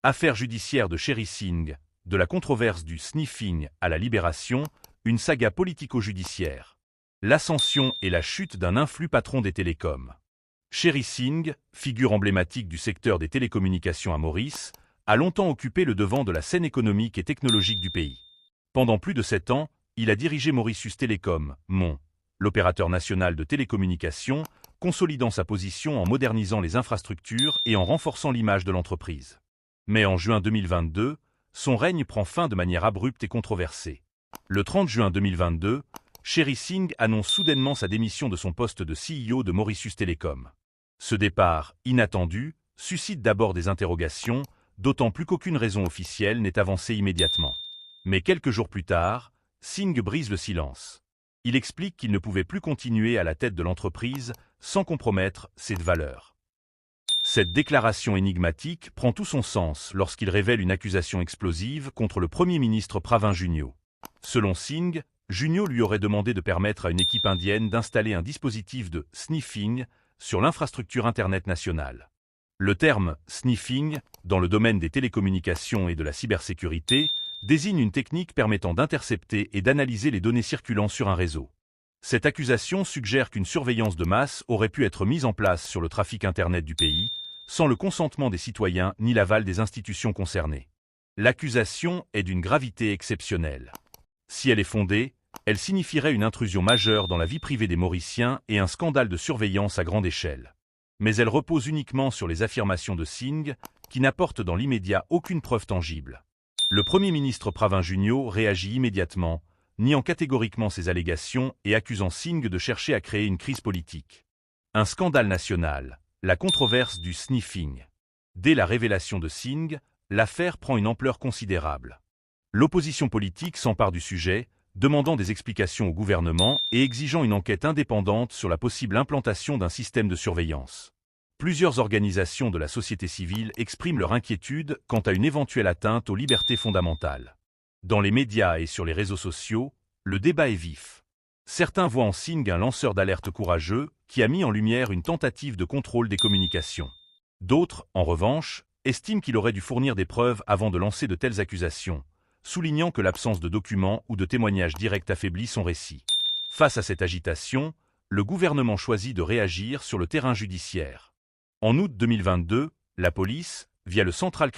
Affaire judiciaire de Sherry Singh, de la controverse du sniffing à la libération, une saga politico-judiciaire. L'ascension et la chute d'un influx patron des télécoms. Sherry Singh, figure emblématique du secteur des télécommunications à Maurice, a longtemps occupé le devant de la scène économique et technologique du pays. Pendant plus de 7 ans, il a dirigé Mauritius Telecom, MON, l'opérateur national de télécommunications, consolidant sa position en modernisant les infrastructures et en renforçant l'image de l'entreprise. Mais en juin 2022, son règne prend fin de manière abrupte et controversée. Le 30 juin 2022, Sherry Singh annonce soudainement sa démission de son poste de CEO de Mauritius Telecom. Ce départ, inattendu, suscite d'abord des interrogations, d'autant plus qu'aucune raison officielle n'est avancée immédiatement. Mais quelques jours plus tard, Singh brise le silence. Il explique qu'il ne pouvait plus continuer à la tête de l'entreprise sans compromettre ses valeurs. Cette déclaration énigmatique prend tout son sens lorsqu'il révèle une accusation explosive contre le Premier ministre Pravin Junio. Selon Singh, Junio lui aurait demandé de permettre à une équipe indienne d'installer un dispositif de sniffing sur l'infrastructure Internet nationale. Le terme « sniffing », dans le domaine des télécommunications et de la cybersécurité, désigne une technique permettant d'intercepter et d'analyser les données circulant sur un réseau. Cette accusation suggère qu'une surveillance de masse aurait pu être mise en place sur le trafic Internet du pays, sans le consentement des citoyens ni l'aval des institutions concernées. L'accusation est d'une gravité exceptionnelle. Si elle est fondée, elle signifierait une intrusion majeure dans la vie privée des Mauriciens et un scandale de surveillance à grande échelle. Mais elle repose uniquement sur les affirmations de Singh, qui n'apportent dans l'immédiat aucune preuve tangible. Le Premier ministre Pravin Junio réagit immédiatement, niant catégoriquement ces allégations et accusant Singh de chercher à créer une crise politique. Un scandale national, la controverse du sniffing. Dès la révélation de Singh, l'affaire prend une ampleur considérable. L'opposition politique s'empare du sujet, demandant des explications au gouvernement et exigeant une enquête indépendante sur la possible implantation d'un système de surveillance. Plusieurs organisations de la société civile expriment leur inquiétude quant à une éventuelle atteinte aux libertés fondamentales. Dans les médias et sur les réseaux sociaux, le débat est vif. Certains voient en Singh un lanceur d'alerte courageux qui a mis en lumière une tentative de contrôle des communications. D'autres, en revanche, estiment qu'il aurait dû fournir des preuves avant de lancer de telles accusations, soulignant que l'absence de documents ou de témoignages directs affaiblit son récit. Face à cette agitation, le gouvernement choisit de réagir sur le terrain judiciaire. En août 2022, la police, via le Central